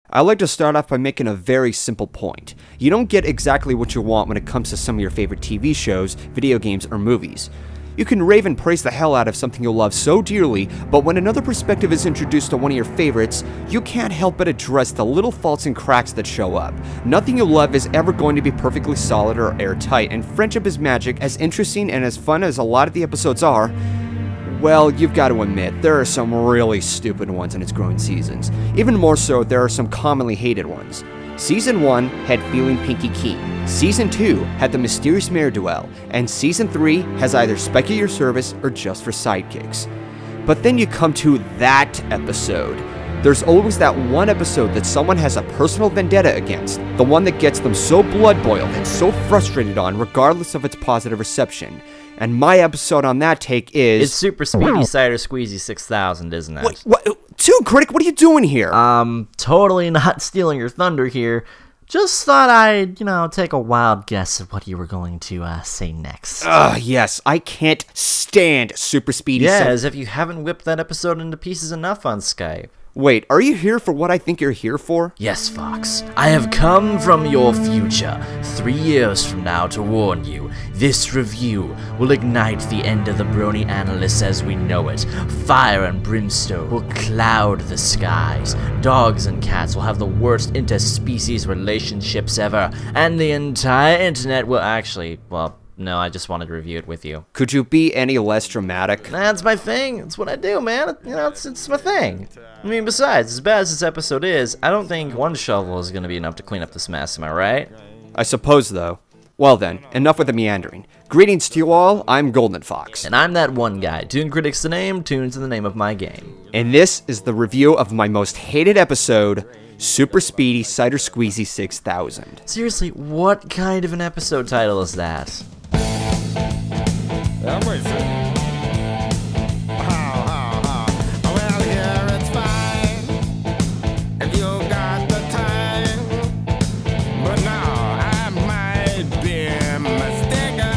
I like to start off by making a very simple point. You don't get exactly what you want when it comes to some of your favorite TV shows, video games, or movies. You can rave and praise the hell out of something you love so dearly, but when another perspective is introduced to one of your favorites, you can't help but address the little faults and cracks that show up. Nothing you love is ever going to be perfectly solid or airtight, and Friendship is Magic, as interesting and as fun as a lot of the episodes are, well, you've got to admit, there are some really stupid ones in its growing seasons. Even more so, there are some commonly hated ones. Season 1 had Feeling Pinky Keen, Season 2 had the Mysterious Mare Duel, and Season 3 has either Spike at Your Service or Just for Sidekicks. But then you come to that episode. There's always that one episode that someone has a personal vendetta against, the one that gets them so blood-boiled and so frustrated on regardless of its positive reception. And my episode on that take is... It's Super Speedy Cider Squeezy 6000, isn't it? What? Dude, Critic, what are you doing here? Totally not stealing your thunder here. Just thought I'd, take a wild guess at what you were going to say next. Yes, I can't stand Super Speedy. Yeah, as if you haven't whipped that episode into pieces enough on Skype. Wait, are you here for what I think you're here for? Yes, Fox. I have come from your future, 3 years from now, to warn you. This review will ignite the end of the Brony Analysts as we know it. Fire and brimstone will cloud the skies. Dogs and cats will have the worst interspecies relationships ever. And the entire internet will actually, well... No, I just wanted to review it with you. Could you be any less dramatic? That's my thing. It's what I do, man. It's my thing. I mean, besides, as bad as this episode is, I don't think one shovel is going to be enough to clean up this mess, am I right? I suppose, though. Well then, enough with the meandering. Greetings to you all, I'm GoldenFox. And I'm that one guy. Toon Critic's the name, Toon's the name of my game. And this is the review of my most hated episode, Super Speedy Cider Squeezy 6000. Seriously, what kind of an episode title is that? Well, here it's fine if you got the time, but now I might be mistaken.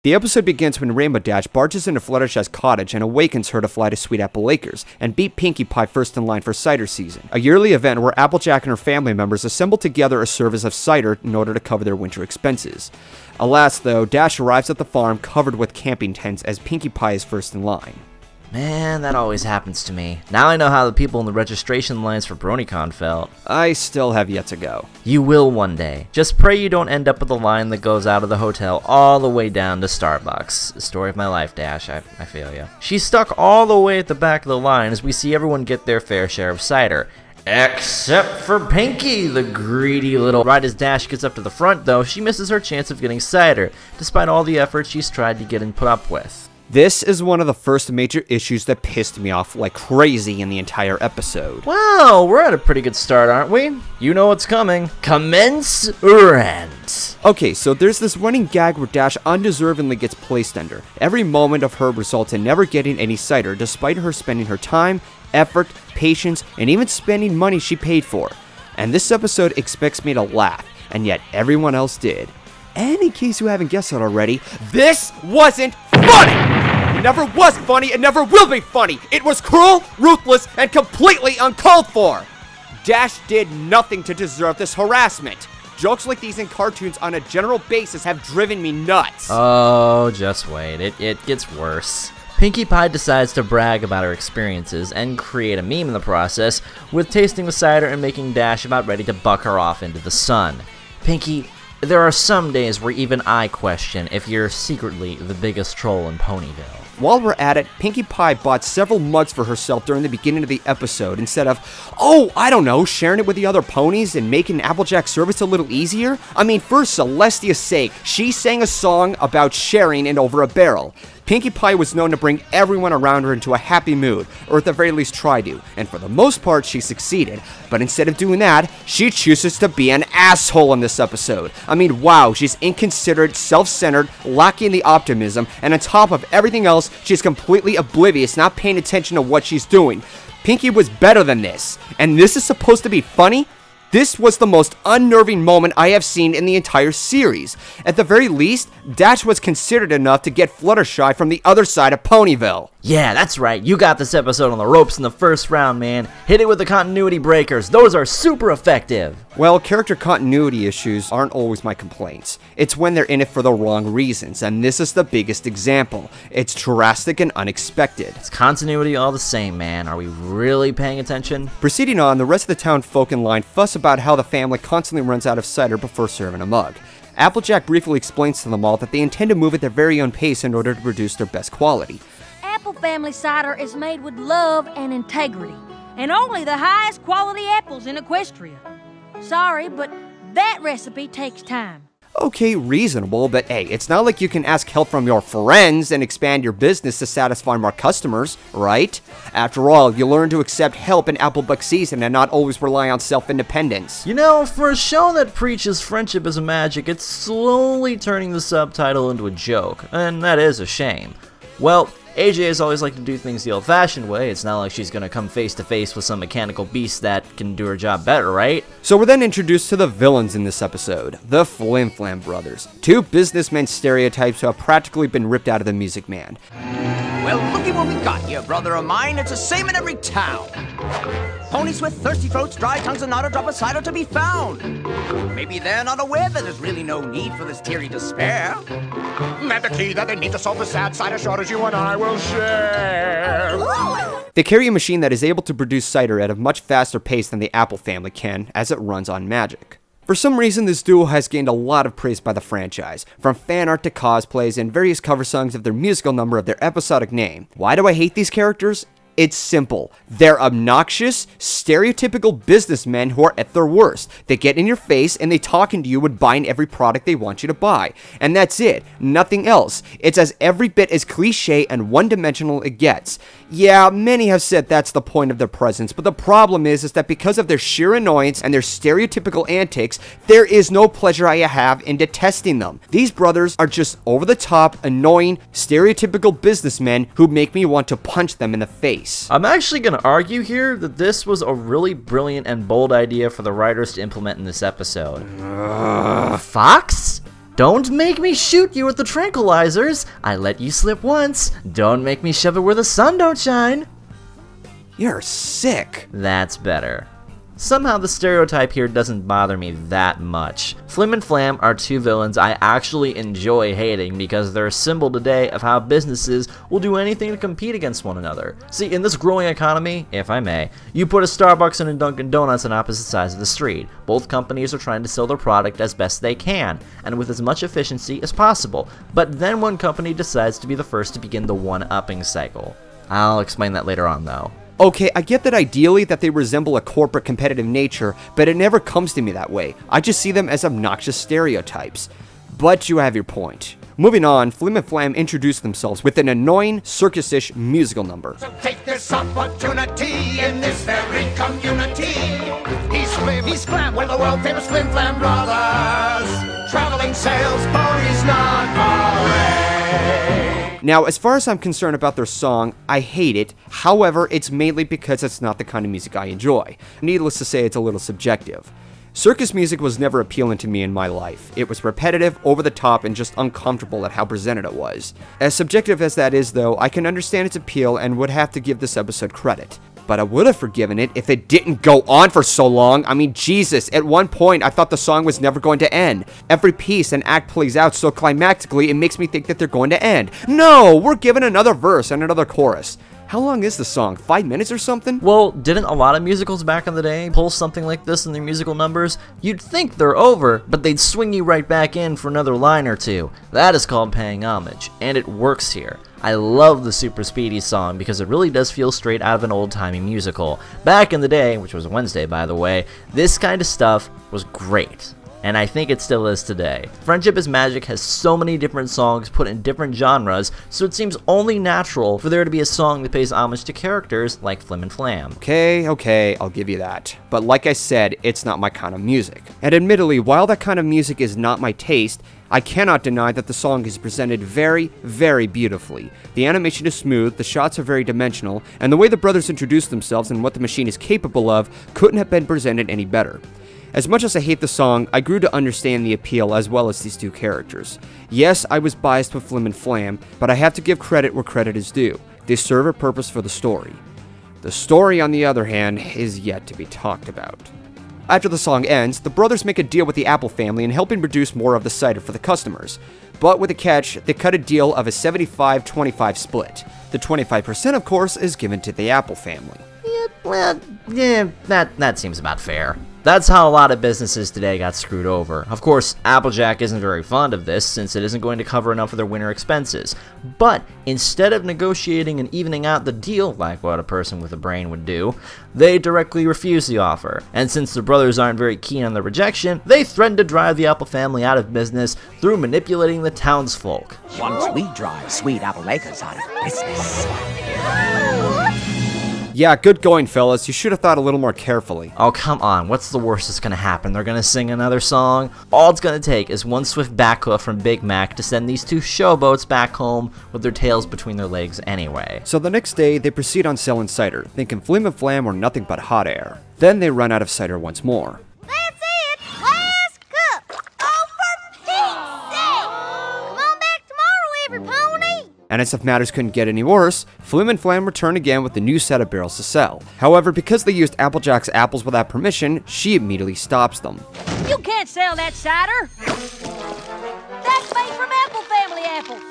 The episode begins when Rainbow Dash barges into Fluttershy's cottage and awakens her to fly to Sweet Apple Acres and beat Pinkie Pie first in line for cider season, a yearly event where Applejack and her family members assemble together a service of cider in order to cover their winter expenses. Alas, though, Dash arrives at the farm covered with camping tents as Pinkie Pie is first in line. Man, that always happens to me. Now I know how the people in the registration lines for BronyCon felt. I still have yet to go. You will one day. Just pray you don't end up with a line that goes out of the hotel all the way down to Starbucks. Story of my life, Dash. I feel ya. She's stuck all the way at the back of the line as we see everyone get their fair share of cider. Except for Pinkie, the greedy little... Right as Dash gets up to the front, though, she misses her chance of getting cider, despite all the effort she's tried to get and put up with. This is one of the first major issues that pissed me off like crazy in the entire episode. Well, we're at a pretty good start, aren't we? You know what's coming. Commence rant. Okay, so there's this running gag where Dash undeservingly gets placed under. Every moment of her results in never getting any cider, despite her spending her time, effort, patience, and even spending money she paid for. And this episode expects me to laugh, and yet everyone else did. And in case you haven't guessed it already, this wasn't funny! It never was funny, it never will be funny! It was cruel, ruthless, and completely uncalled for! Dash did nothing to deserve this harassment. Jokes like these in cartoons on a general basis have driven me nuts. Oh, just wait. It gets worse. Pinkie Pie decides to brag about her experiences and create a meme in the process, with tasting the cider and making Dash about ready to buck her off into the sun. Pinkie, there are some days where even I question if you're secretly the biggest troll in Ponyville. While we're at it, Pinkie Pie bought several mugs for herself during the beginning of the episode instead of, oh, I don't know, sharing it with the other ponies and making Applejack's service a little easier. I mean, for Celestia's sake, she sang a song about sharing it over a barrel. Pinkie Pie was known to bring everyone around her into a happy mood, or at the very least try to, and for the most part she succeeded, but instead of doing that, she chooses to be an asshole in this episode. I mean, wow, she's inconsiderate, self-centered, lacking the optimism, and on top of everything else, she's completely oblivious, not paying attention to what she's doing. Pinkie was better than this, and this is supposed to be funny? This was the most unnerving moment I have seen in the entire series. At the very least, Dash was considered enough to get Fluttershy from the other side of Ponyville. Yeah, that's right. You got this episode on the ropes in the first round, man. Hit it with the continuity breakers. Those are super effective. Well, character continuity issues aren't always my complaints. It's when they're in it for the wrong reasons, and this is the biggest example. It's drastic and unexpected. It's continuity all the same, man. Are we really paying attention? Proceeding on, the rest of the town folk in line fuss about how the family constantly runs out of cider before serving a mug. Applejack briefly explains to them all that they intend to move at their very own pace in order to produce their best quality. Apple Family cider is made with love and integrity, and only the highest quality apples in Equestria. Sorry, but that recipe takes time. Okay, reasonable, but hey, it's not like you can ask help from your friends and expand your business to satisfy more customers, right? After all, you learn to accept help in Applebuck season and not always rely on self-independence. You know, for a show that preaches friendship is magic, it's slowly turning the subtitle into a joke, and that is a shame. Well, AJ has always liked to do things the old-fashioned way. It's not like she's gonna come face-to-face with some mechanical beast that can do her job better, right? So we're then introduced to the villains in this episode, the Flim Flam brothers, two businessmen stereotypes who have practically been ripped out of the Music Man. Well, looky what we got here, brother of mine. It's the same in every town. Ponies with thirsty throats, dry tongues, and not a drop of cider to be found. Maybe they're not aware that there's really no need for this teary despair. And the key that they need to solve the sad cider shortage you and I will share. They carry a machine that is able to produce cider at a much faster pace than the Apple family can, as it runs on magic. For some reason, this duo has gained a lot of praise by the franchise, from fan art to cosplays and various cover songs of their musical number of their episodic name. Why do I hate these characters? It's simple. They're obnoxious, stereotypical businessmen who are at their worst. They get in your face and they talk into you and buying every product they want you to buy. And that's it. Nothing else. It's as every bit as cliche and one-dimensional it gets. Yeah, many have said that's the point of their presence, but the problem is that because of their sheer annoyance and their stereotypical antics, there is no pleasure I have in detesting them. These brothers are just over-the-top, annoying, stereotypical businessmen who make me want to punch them in the face. I'm actually going to argue here that this was a really brilliant and bold idea for the writers to implement in this episode. Fox? Don't make me shoot you with the tranquilizers. I let you slip once. Don't make me shove it where the sun don't shine. You're sick. That's better. Somehow the stereotype here doesn't bother me that much. Flim and Flam are two villains I actually enjoy hating because they're a symbol today of how businesses will do anything to compete against one another. See, in this growing economy, if I may, you put a Starbucks and a Dunkin' Donuts on opposite sides of the street. Both companies are trying to sell their product as best they can, and with as much efficiency as possible. But then one company decides to be the first to begin the one-upping cycle. I'll explain that later on though. Okay, I get that ideally that they resemble a corporate competitive nature, but it never comes to me that way. I just see them as obnoxious stereotypes. But you have your point. Moving on, Flim and Flam introduce themselves with an annoying, circus-ish musical number. So take this opportunity in this very community. He's Flim, he's Flam, we're the world-famous Flim Flam brothers. Traveling sales ponies not far away. Now, as far as I'm concerned about their song, I hate it. However, it's mainly because it's not the kind of music I enjoy. Needless to say, it's a little subjective. Circus music was never appealing to me in my life. It was repetitive, over the top, and just uncomfortable at how presented it was. As subjective as that is, though, I can understand its appeal and would have to give this episode credit. But I would have forgiven it if it didn't go on for so long. I mean, Jesus, at one point I thought the song was never going to end. Every piece and act plays out so climactically it makes me think that they're going to end. No, we're given another verse and another chorus. How long is the song? 5 minutes or something? Well, didn't a lot of musicals back in the day pull something like this in their musical numbers? You'd think they're over, but they'd swing you right back in for another line or two. That is called paying homage, and it works here. I love the Super Speedy song because it really does feel straight out of an old-timey musical. Back in the day, which was Wednesday by the way, this kind of stuff was great. And I think it still is today. Friendship is Magic has so many different songs put in different genres, so it seems only natural for there to be a song that pays homage to characters like Flim and Flam. Okay, I'll give you that. But like I said, it's not my kind of music. And admittedly, while that kind of music is not my taste, I cannot deny that the song is presented very, very beautifully. The animation is smooth, the shots are very dimensional, and the way the brothers introduce themselves and what the machine is capable of couldn't have been presented any better. As much as I hate the song, I grew to understand the appeal as well as these two characters. Yes, I was biased with Flim and Flam, but I have to give credit where credit is due. They serve a purpose for the story. The story, on the other hand, is yet to be talked about. After the song ends, the brothers make a deal with the Apple family in helping produce more of the cider for the customers. But with a catch, they cut a deal of a 75-25 split. The 25%, of course, is given to the Apple family. That seems about fair. That's how a lot of businesses today got screwed over. Of course, Applejack isn't very fond of this since it isn't going to cover enough of their winter expenses. But instead of negotiating and evening out the deal like what a person with a brain would do, they directly refuse the offer. And since the brothers aren't very keen on the rejection, they threaten to drive the Apple family out of business through manipulating the townsfolk. Once we drive Sweet Aeyaeyae out of business. Yeah, good going, fellas. You should have thought a little more carefully. Oh, come on. What's the worst that's gonna happen? They're gonna sing another song? All it's gonna take is one swift backhoof from Big Mac to send these two showboats back home with their tails between their legs anyway. So the next day, they proceed on selling cider, thinking Flim and Flam were nothing but hot air. Then they run out of cider once more. That's it! Last cup! Oh, for Pete's sake! Come on back tomorrow, every pony! And as if matters couldn't get any worse, Flim and Flam return again with a new set of barrels to sell. However, because they used Applejack's apples without permission, she immediately stops them. You can't sell that cider. That's made from Apple family apples.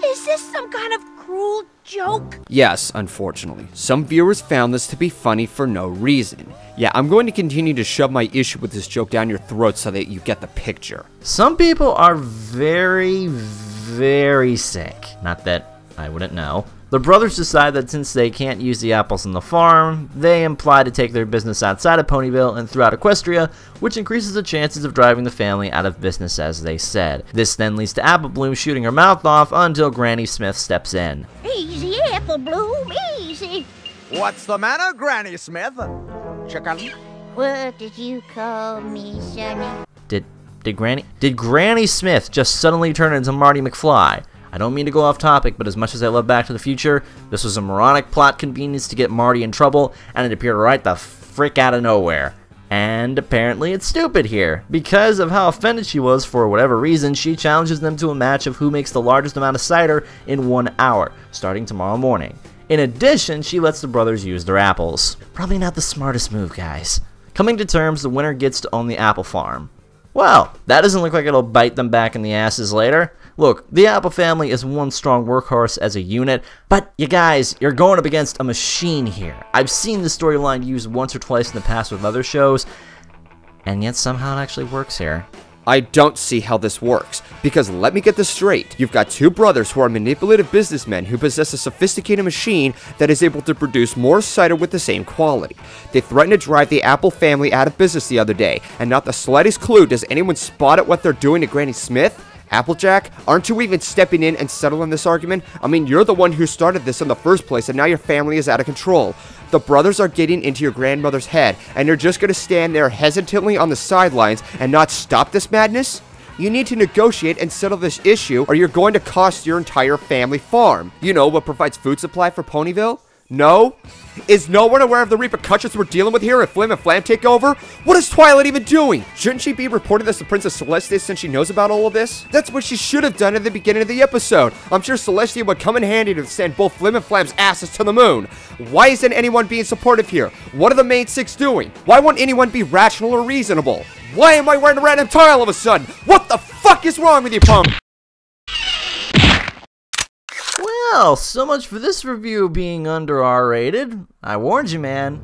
Is this some kind of cruel joke? Yes, unfortunately. Some viewers found this to be funny for no reason. Yeah, I'm going to continue to shove my issue with this joke down your throat so that you get the picture. Some people are very sick. Not that I wouldn't know. The brothers decide that since they can't use the apples on the farm, they imply to take their business outside of Ponyville and throughout Equestria, which increases the chances of driving the family out of business as they said. This then leads to Apple Bloom shooting her mouth off until Granny Smith steps in. Easy, Apple Bloom, easy! What's the matter, Granny Smith? Chicken? What did you call me, Sonny? Did Granny Smith just suddenly turn into Marty McFly? I don't mean to go off topic, but as much as I love Back to the Future, this was a moronic plot convenience to get Marty in trouble, and it appeared right the frick out of nowhere. And apparently it's stupid here. Because of how offended she was for whatever reason, she challenges them to a match of who makes the largest amount of cider in 1 hour, starting tomorrow morning. In addition, she lets the brothers use their apples. Probably not the smartest move, guys. Coming to terms, the winner gets to own the apple farm. Well, that doesn't look like it'll bite them back in the asses later. Look, the Apple family is one strong workhorse as a unit, but you guys, you're going up against a machine here. I've seen this storyline used once or twice in the past with other shows, and yet somehow it actually works here. I don't see how this works, because let me get this straight. You've got two brothers who are manipulative businessmen who possess a sophisticated machine that is able to produce more cider with the same quality. They threatened to drive the Apple family out of business the other day, and not the slightest clue does anyone spot at what they're doing to Granny Smith? Applejack, aren't you even stepping in and settling this argument? I mean, you're the one who started this in the first place, and now your family is out of control. The brothers are getting into your grandmother's head, and you're just going to stand there hesitantly on the sidelines and not stop this madness? You need to negotiate and settle this issue, or you're going to cost your entire family farm. You know, what provides food supply for Ponyville? No? Is no one aware of the repercussions we're dealing with here if Flim and Flam take over? What is Twilight even doing? Shouldn't she be reporting this to Princess Celestia since she knows about all of this? That's what she should have done at the beginning of the episode. I'm sure Celestia would come in handy to send both Flim and Flam's asses to the moon. Why isn't anyone being supportive here? What are the main six doing? Why won't anyone be rational or reasonable? Why am I wearing a random tie all of a sudden? What the fuck is wrong with you, punk? Well, so much for this review being under R-rated. I warned you, man.